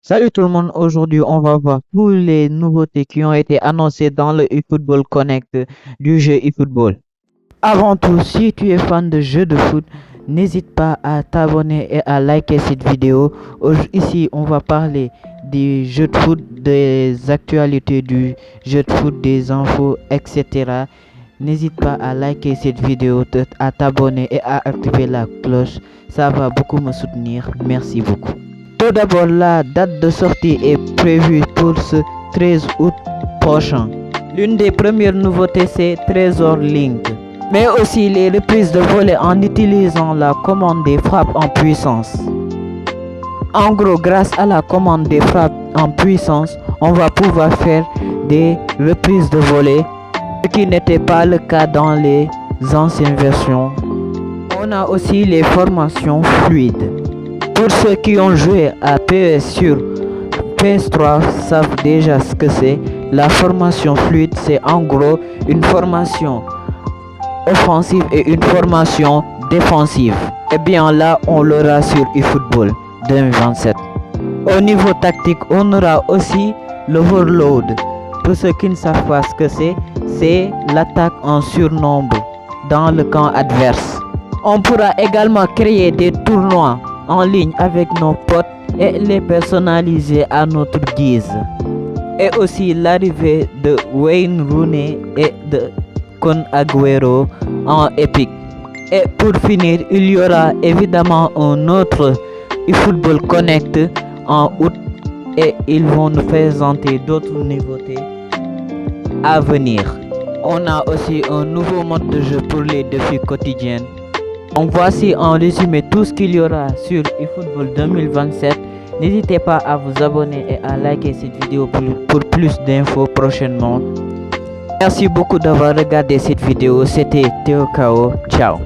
Salut tout le monde, aujourd'hui on va voir toutes les nouveautés qui ont été annoncées dans le eFootball Connect du jeu eFootball. Avant tout, si tu es fan de jeux de foot, n'hésite pas à t'abonner et à liker cette vidéo. Ici on va parler des jeux de foot, des actualités du jeu de foot, des infos, etc. N'hésite pas à liker cette vidéo, à t'abonner et à activer la cloche, ça va beaucoup me soutenir, merci beaucoup. Tout d'abord, la date de sortie est prévue pour ce 13 août prochain. L'une des premières nouveautés, c'est Trésor Link, mais aussi les reprises de volée en utilisant la commande des frappes en puissance. En gros, grâce à la commande des frappes en puissance, on va pouvoir faire des reprises de volée, ce qui n'était pas le cas dans les anciennes versions. On a aussi les formations fluides. Pour ceux qui ont joué à PES sur PS3 savent déjà ce que c'est. La formation fluide, c'est en gros une formation offensive et une formation défensive. Et bien là, on l'aura sur eFootball 2027. Au niveau tactique, on aura aussi l'overload. Pour ceux qui ne savent pas ce que c'est l'attaque en surnombre dans le camp adverse. On pourra également créer des tournois en ligne avec nos potes et les personnaliser à notre guise. Et aussi l'arrivée de Wayne Rooney et de Kun Agüero en Epic. Et pour finir, il y aura évidemment un autre eFootball Connect en août et ils vont nous présenter d'autres nouveautés à venir. On a aussi un nouveau mode de jeu pour les défis quotidiens. Donc voici en résumé tout ce qu'il y aura sur eFootball 2027. N'hésitez pas à vous abonner et à liker cette vidéo pour plus d'infos prochainement. Merci beaucoup d'avoir regardé cette vidéo. C'était Théo Kao. Ciao.